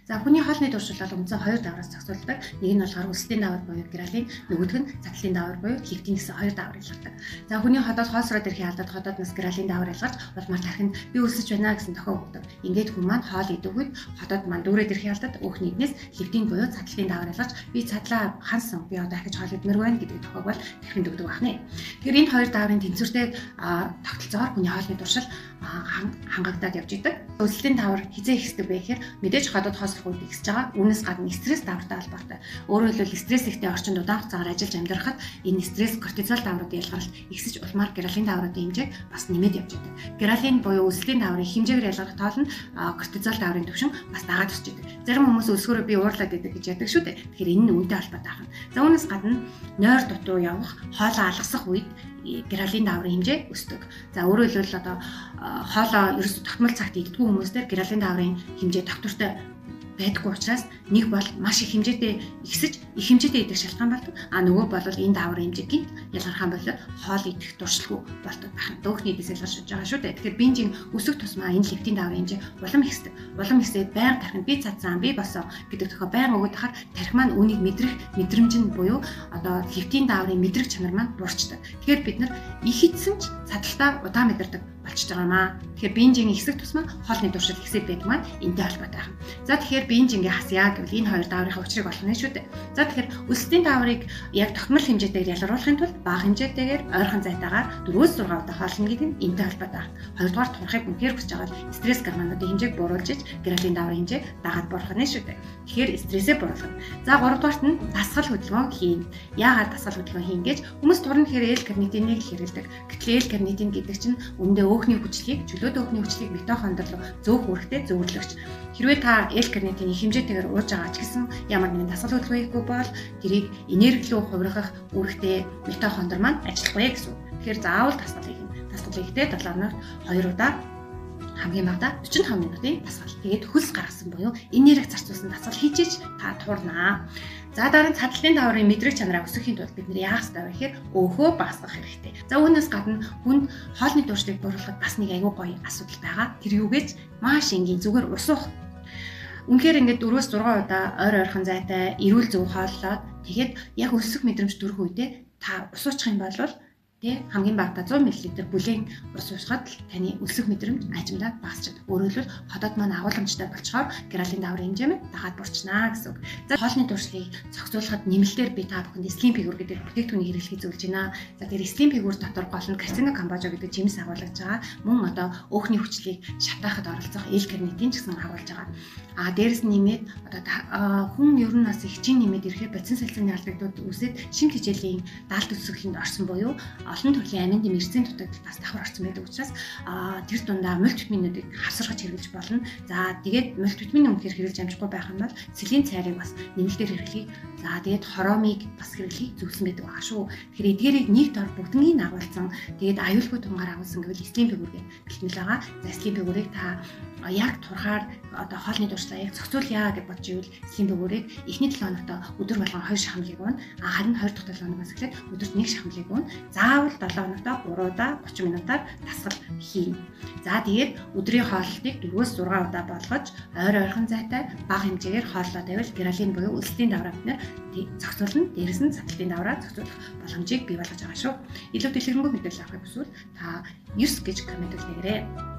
За хүний хоолны туршил бол үндсэн 2 давраас зохицуулдаг. Нэг нь болохоор үлслийн давар буюу гралин, нөгөөх нь цагдалын давар буюу лептин гэсэн 2 давар ялгардаг. За хүний ходоод хоолсроод ирэхин алдаад ходоодноос гралин давар ялгарч улмаар тархинд би өлсөж байна гэсэн тохио өгдөг. Ингээд хүн маань хоол идэх үед ходоод маань дүүрээд ирэхин алдаад өөхний эднээс лептин буюу цагдалын давар ялгарч би цадлаа хансан би одоо ахиж хоол идмээр байна гэдэг тохиог бол тархинд өгдөг байна. Тэгэхээр энэ 2 даврын тэнцвэртэй тогтолцоогоор хүний хоолны туршил хангагдаад явж идэг. Үлслийн давар хизээ ихсдэг вэ гэхээр мэдээж ходоод хоолсох үед ихсэж байгаа. Үүнээс гадна стресс давартай холбоотой. Өөрөөр хэлбэл стресс ихтэй орчинд удаан хугацаагаар ажиллаж амьдрахад энэ стресс кортизол давруудын ялгаралт ихсэж улмаар гралин давруудын хэмжээг бас нэмээд явж идэг. Гралин буюу үлслийн даврын хэмжээгээр ялгарх тоол нь кортизол даврын түвшин бас дагаад өсч идэг. Зарим хүмүүс өлсгөрөө би уурлаад идэг гэж яддаг шүү дээ. Тэгэхээр энэ нь үүнтэй холбоотой байна. За үүнээс гадна нойр дутуу явах, хоолоо алгасах үед гралин даврын хэмжээ өсдөг. За өөрөөр хэлбэл одоо хоолоо ерөөс тогтмол цагт иддэг хүмүүстээр гралин даврын хэмжээ тогтвортой байдаггүй учраас нэг бол маш их хэмжээтэй ихсэж их хэмжээтэй идэх шалтгаан болдог. А нөгөө бол энэ даврын хэмжээг ялгархан болоод хоол идэх дуршилгүй болдог байна. Дөөхний дэс ялгарч байгаа шүү дээ. Тэгэхээр бинжийн өсөх тусмаа энэ лептин даврын хэмжээ улам ихсдэг. Улам ихсээд байнга тархинд би цацсан, би босоо гэдэг тохиол байнга өгöd хахаар тархи маань үүнийг мэдрэх мэдрэмж нь буюу одоо лептин даврын мэдрэх чанар маань буурчдаг. Тэгэхээр бид нар их идсэн ч цадалтаа удаан мэдэрдэг болчихж байгаа маа. Тэгэхээр бинжийн ихсэх тусмаа хоолны туршил ихсээд байдаг маань энэтэй холбоотой байна. За тэгэхээр бинжингээ хасъя гэвэл энэ 2 даврынхаа учрыг олох нь шүү дээ. За тэгэхээр үлслийн даврыг яг тогтмол хэмжээтэйгээр ялгаруулахын тулд бага хэмжээтэйгээр ойрхон зайтаагаар 4-6 удаа хоолно гэдэг нь энэтэй холбоотой байна. Хоёрдугаар турахыг үнээр хүсэж байгаа стресс гормонуудын хэмжээг бууруулж иж гралин даврын хэмжээг дагаад бууруулах нь шүү дээ. Тэгэхээр стрессээ бууруулах. За 3-дугаарт нь дасгал хөдөлгөөн хийн. Яагаад дасгал хөдөлгөөн хийн гэж хүмүүс турна гэхээр L-карнитиныг хэрэглэдэг. Гэтэл L-карнитин гэдэг чинь өмнөдөө өөхний хүчлийг, чөлөөт өөхний хүчлийг митохондор руу зөөх үүрэгтэй зөвөрлөгч. Хэрвээ та L-карнитины хэмжээтэйгээр ууж байгаа ч гэсэн ямар нэгэн дасгал хөдөлгөөн хийхгүй бол тэрийг энерги рүү хувиргах үүрэгтэй митохондор маань ажиллахгүй гэсэн. Тэгэхээр заавал дасгал хийх. Дасгал хийхдээ 7 хоногт 2 удаа хамгийн багадаа 45 минутын дасгал. Тэгээд хөлс гаргасан буюу энерги зарцуулсан дасгал хийжээж та туурнаа. За дараа нь цадалын даврын мэдрэг чанараа өсгөхийн тулд бид нар яах ёстой вэ гэхээр өөхөө багасгах хэрэгтэй. За үүнээс гадна хүнд хоолны туршлыг бууруулахад бас нэг аюу гоё асуудал байгаа. Тэр юу гэж маш энгийн зүгээр ус уух. Үнэхээр ингээд 4-6 удаа ойр ойрхон зайтай эрүүл зөв хооллоод тэгээд яг өсөх мэдрэмж төрөх үедээ та ус уучих юм бол хамгийн багадаа 100 мл бүлээн ус уусгаад таны өсөх мэдрэмж ажимдаад багасч чаддаг. Өөрөөр хэлбэл ходоод маань агуулмжтай болчоор гралин даврын хэмжээ нь дагаад бурчнаа гэсэн үг. За хоолны туршлыг зохицуулахад нэмэлтээр би та бүхэнд Slim Figure гэдэг бүтээгдэхүүнийг хэрэглэхийг зөвлөж байна. За тэр Slim Figure дотор гол нь карцино камбожо гэдэг жимс агуулж байгаа. Мөн одоо өөхний хүчлийг шатаахад оролцох L-карнитин ч гэсэн агуулж байгаа. А дээрэс нь нэмээд одоо хүн ер нь бас ихчийн нэмээд ирэхээр бодис салцны алдагдууд үүсээд шим хичээлийн даалт өсгөхийн орсон буюу олон төрлийн аминдын мэрцийн дутагдал бас давхар орсон байдаг учраас тэр дундаа мультивитаминуудыг хавсаргаж хэрэглэж болно. За тэгээд мультивитамин үнэхээр хэрэглэж амжихгүй байх юм бол цэлийн цайрыг бас нэмэлтээр хэрэглэе. За тэгээд хоромыг бас хэрэглэхийг зөвлөсөн байдаг байгаа шүү. Тэгэхээр эдгээрийг нэг дор бүгднийг агуулсан. Тэгээд аюулгүй тунгаар агуулсан гэвэл Slim Figure гэх бэлтгэл байгаа. За Slim Figure-ыг та яг турхаар одоо хоолны туршлаа яг зохицуулъя гэж бодж ивэл Slim Figure-ыг эхний 7 хоногт өдөр болгон 2 шахамлыг уун. Харин 2 дахь 7 хоногоос эхлээд өдөрт 1 шахамлыг уун. Заавал 7 хоногт 3 удаа 30 минутаар дасгал хийн. За тэгээд өдрийн хооллолтыг 4-6 удаа болгож ойр ойрхон зайтай бага хэмжээгээр хооллоо тавил гралин буюу үлслийн давраа бид нэр зохицуулна. Дээрээс нь цадалын давраа зохицуулах боломжийг бий болгож байгаа шүү. Илүү дэлгэрэнгүй мэдээлэл авахыг хүсвэл та 9 гэж комент үлдээгээрэй.